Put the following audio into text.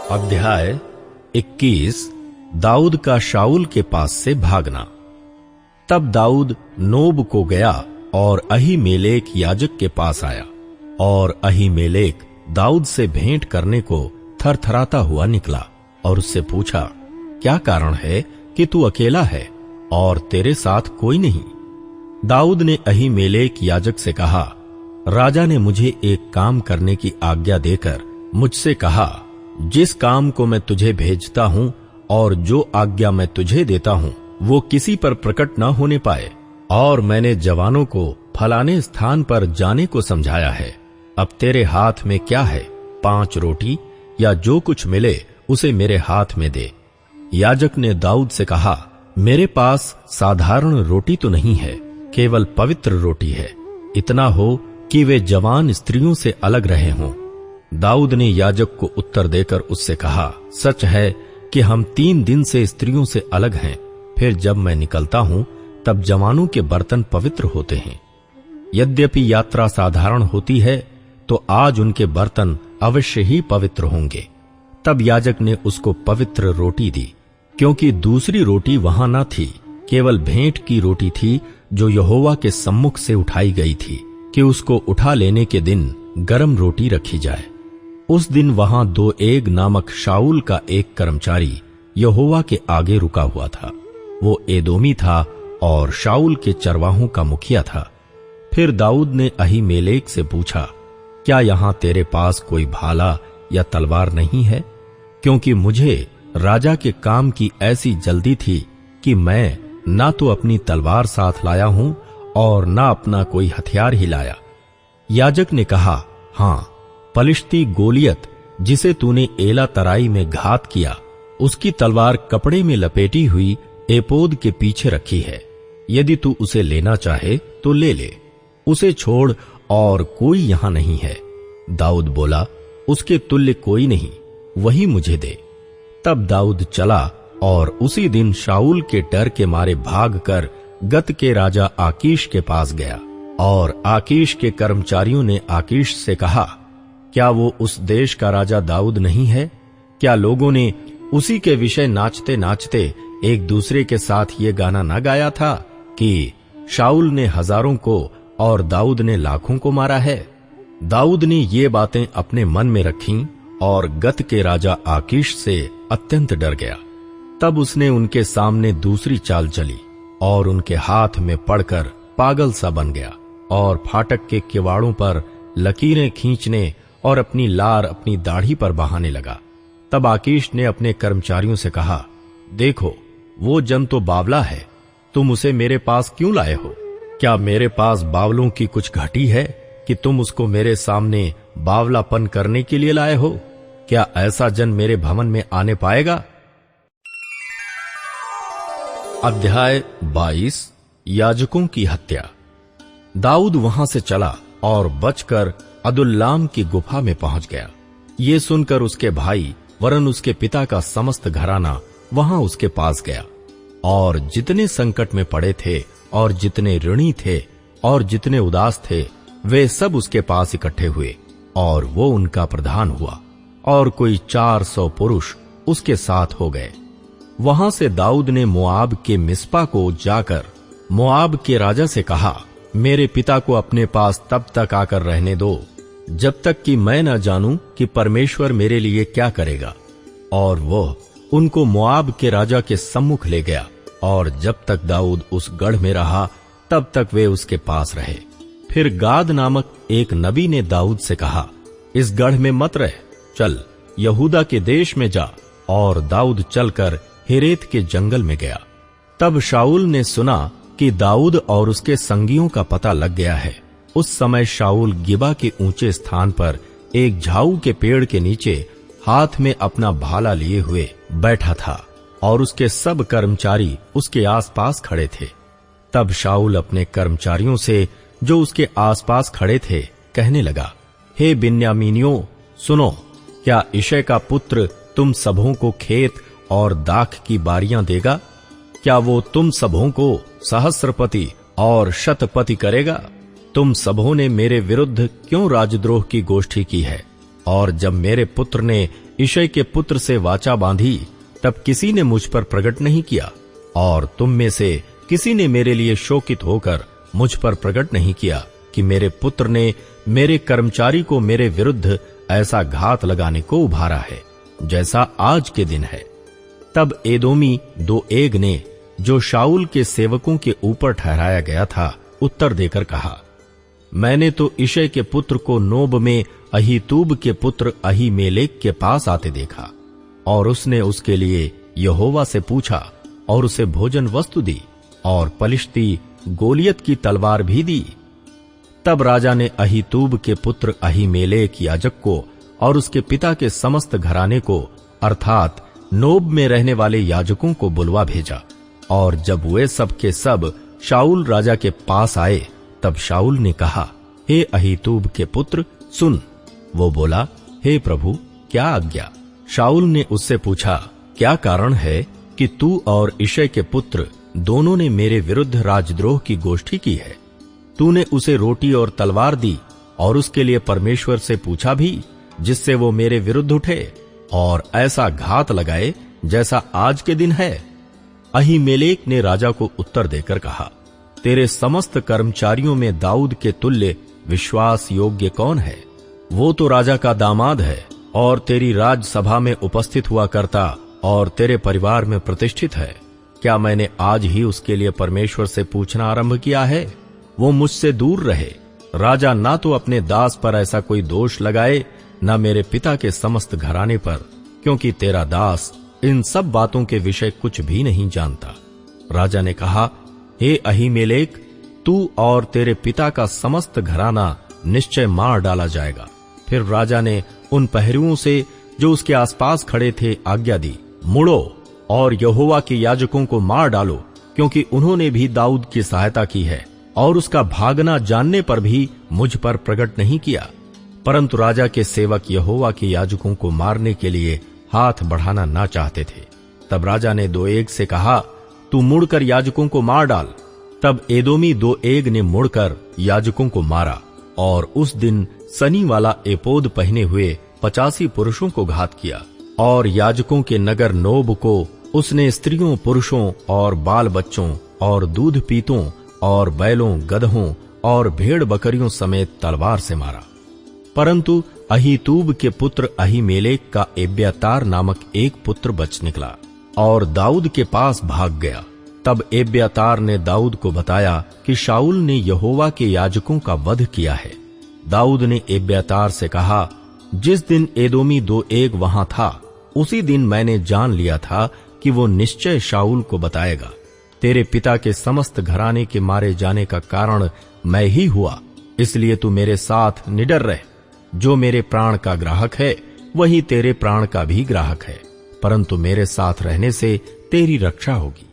अध्याय 21। दाऊद का शाऊल के पास से भागना। तब दाऊद नोब को गया और अहीमेलेक याजक के पास आया, और अहीमेलेक दाऊद से भेंट करने को थरथराता हुआ निकला और उससे पूछा, क्या कारण है कि तू अकेला है और तेरे साथ कोई नहीं? दाऊद ने अहीमेलेक याजक से कहा, राजा ने मुझे एक काम करने की आज्ञा देकर मुझसे कहा, जिस काम को मैं तुझे भेजता हूं और जो आज्ञा मैं तुझे देता हूं वो किसी पर प्रकट न होने पाए, और मैंने जवानों को फलाने स्थान पर जाने को समझाया है। अब तेरे हाथ में क्या है? 5 रोटी या जो कुछ मिले उसे मेरे हाथ में दे। याजक ने दाऊद से कहा, मेरे पास साधारण रोटी तो नहीं है, केवल पवित्र रोटी है, इतना हो कि वे जवान स्त्रियों से अलग रहे हों। दाऊद ने याजक को उत्तर देकर उससे कहा, सच है कि हम 3 दिन से स्त्रियों से अलग हैं, फिर जब मैं निकलता हूं तब जवानों के बर्तन पवित्र होते हैं। यद्यपि यात्रा साधारण होती है तो आज उनके बर्तन अवश्य ही पवित्र होंगे। तब याजक ने उसको पवित्र रोटी दी, क्योंकि दूसरी रोटी वहां न थी, केवल भेंट की रोटी थी जो यहोवा के सम्मुख से उठाई गई थी कि उसको उठा लेने के दिन गरम रोटी रखी जाए। उस दिन वहां दोएग नामक शाऊल का एक कर्मचारी यहोवा के आगे रुका हुआ था। वो एदोमी था और शाऊल के चरवाहों का मुखिया था। फिर दाऊद ने अहीमेलेक से पूछा, क्या यहां तेरे पास कोई भाला या तलवार नहीं है? क्योंकि मुझे राजा के काम की ऐसी जल्दी थी कि मैं ना तो अपनी तलवार साथ लाया हूं और ना अपना कोई हथियार ही लाया। याजक ने कहा, हां, पलिश्ती गोलियत जिसे तूने एला तराई में घात किया, उसकी तलवार कपड़े में लपेटी हुई एपोद के पीछे रखी है। यदि तू उसे लेना चाहे तो ले ले, उसे छोड़ और कोई यहां नहीं है। दाऊद बोला, उसके तुल्य कोई नहीं, वही मुझे दे। तब दाऊद चला और उसी दिन शाऊल के डर के मारे भागकर गत के राजा आकीश के पास गया। और आकीश के कर्मचारियों ने आकीश से कहा, क्या वो उस देश का राजा दाऊद नहीं है? क्या लोगों ने उसी के विषय नाचते नाचते एक दूसरे के साथ ये गाना न गाया था कि शाऊल ने हजारों को और दाऊद ने लाखों को मारा है? दाऊद ने ये बातें अपने मन में रखीं और गत के राजा आकीश से अत्यंत डर गया। तब उसने उनके सामने दूसरी चाल चली और उनके हाथ में पड़कर पागल सा बन गया और फाटक के किवाड़ों पर लकीरें खींचने और अपनी लार अपनी दाढ़ी पर बहाने लगा। तब आकीश ने अपने कर्मचारियों से कहा, देखो, वो जन तो बावला है, तुम उसे मेरे पास क्यों लाए हो? क्या मेरे पास बावलों की कुछ घटी है कि तुम उसको मेरे सामने बावलापन करने के लिए लाए हो? क्या ऐसा जन मेरे भवन में आने पाएगा? अध्याय 22। याजकों की हत्या। दाऊद वहां से चला और बचकर अदुल्लाम की गुफा में पहुंच गया। ये सुनकर उसके भाई वरन उसके पिता का समस्त घराना वहां उसके पास गया, और जितने संकट में पड़े थे और जितने ऋणी थे और जितने उदास थे वे सब उसके पास इकट्ठे हुए, और वो उनका प्रधान हुआ, और कोई 400 पुरुष उसके साथ हो गए। वहां से दाऊद ने मोआब के मिस्पा को जाकर मोआब के राजा से कहा, मेरे पिता को अपने पास तब तक आकर रहने दो जब तक कि मैं न जानूं कि परमेश्वर मेरे लिए क्या करेगा। और वो उनको मोआब के राजा के सम्मुख ले गया, और जब तक दाऊद उस गढ़ में रहा तब तक वे उसके पास रहे। फिर गाद नामक एक नबी ने दाऊद से कहा, इस गढ़ में मत रह, चल यहूदा के देश में जा। और दाऊद चलकर हिरेत के जंगल में गया। तब शाऊल ने सुना कि दाऊद और उसके संगियों का पता लग गया है। उस समय शाऊल गिबा के ऊंचे स्थान पर एक झाऊ के पेड़ के नीचे हाथ में अपना भाला लिए हुए बैठा था, और उसके सब कर्मचारी उसके आसपास खड़े थे। तब शाऊल अपने कर्मचारियों से जो उसके आसपास खड़े थे कहने लगा, हे बिन्यामीनियों, सुनो, क्या इशै का पुत्र तुम सबों को खेत और दाख की बारियां देगा? क्या वो तुम सबों को सहस्रपति और शतपति करेगा? तुम सबों ने मेरे विरुद्ध क्यों राजद्रोह की गोष्ठी की है? और जब मेरे पुत्र ने इशय के पुत्र से वाचा बांधी, तब किसी ने मुझ पर प्रकट नहीं किया, और तुम में से किसी ने मेरे लिए शोकित होकर मुझ पर प्रकट नहीं किया कि मेरे पुत्र ने मेरे कर्मचारी को मेरे विरुद्ध ऐसा घात लगाने को उभारा है, जैसा आज के दिन है। तब एदोमी दोएग ने, जो शाऊल के सेवकों के ऊपर ठहराया गया था, उत्तर देकर कहा, मैंने तो इशय के पुत्र को नोब में अहीतूब के पुत्र अहीमेलेक के पास आते देखा, और उसने उसके लिए यहोवा से पूछा और उसे भोजन वस्तु दी, और पलिश्ती गोलियत की तलवार भी दी। तब राजा ने अहीतूब के पुत्र अहीमेलेक याजक को और उसके पिता के समस्त घराने को, अर्थात नोब में रहने वाले याजकों को बुलवा भेजा। और जब वे सब के सब शाऊल राजा के पास आए, तब शाऊल ने कहा, हे अहीतूब के पुत्र, सुन। वो बोला, हे प्रभु, क्या आज्ञा? शाऊल ने उससे पूछा, क्या कारण है कि तू और इशय के पुत्र दोनों ने मेरे विरुद्ध राजद्रोह की गोष्ठी की है? तूने उसे रोटी और तलवार दी, और उसके लिए परमेश्वर से पूछा भी, जिससे वो मेरे विरुद्ध उठे और ऐसा घात लगाए जैसा आज के दिन है। अहीमेलेक ने राजा को उत्तर देकर कहा, तेरे समस्त कर्मचारियों में दाऊद के तुल्य विश्वास योग्य कौन है? वो तो राजा का दामाद है और तेरी राजसभा में उपस्थित हुआ करता और तेरे परिवार में प्रतिष्ठित है। क्या मैंने आज ही उसके लिए परमेश्वर से पूछना आरंभ किया है? वो मुझसे दूर रहे। राजा ना तो अपने दास पर ऐसा कोई दोष लगाए, न मेरे पिता के समस्त घराने पर, क्योंकि तेरा दास इन सब बातों के विषय कुछ भी नहीं जानता। राजा ने कहा, हे अहीमेलेक, तू और तेरे पिता का समस्त घराना निश्चय मार डाला जाएगा। फिर राजा ने उन पहरुओं से जो उसके आसपास खड़े थे आज्ञा दी, मुड़ो और यहोवा के याजकों को मार डालो, क्योंकि उन्होंने भी दाऊद की सहायता की है और उसका भागना जानने पर भी मुझ पर प्रकट नहीं किया। परंतु राजा के सेवक यहोवा के याजकों को मारने के लिए हाथ बढ़ाना ना चाहते थे। तब राजा ने दोएग से कहा, तू मुड़कर याजकों को मार डाल। तब एदोमी दोएग ने मुड़कर याजकों को मारा, और उस दिन सनी वाला एपोद पहने हुए 85 पुरुषों को घात किया। और याजकों के नगर नोब को उसने स्त्रियों, पुरुषों और बाल बच्चों और दूध पीतों और बैलों, गदहों और भेड़ बकरियों समेत तलवार से मारा। परंतु अहीतूब के पुत्र अहीमेलेक का एब्यातार नामक एक पुत्र बच निकला और दाऊद के पास भाग गया। तब एब्यातार ने दाऊद को बताया कि शाऊल ने यहोवा के याजकों का वध किया है। दाऊद ने एब्यातार से कहा, जिस दिन एदोमी दोएग वहां था, उसी दिन मैंने जान लिया था कि वो निश्चय शाऊल को बताएगा। तेरे पिता के समस्त घराने के मारे जाने का कारण मैं ही हुआ, इसलिए तू मेरे साथ निडर रह। जो मेरे प्राण का ग्राहक है, वही तेरे प्राण का भी ग्राहक है, परंतु मेरे साथ रहने से तेरी रक्षा होगी।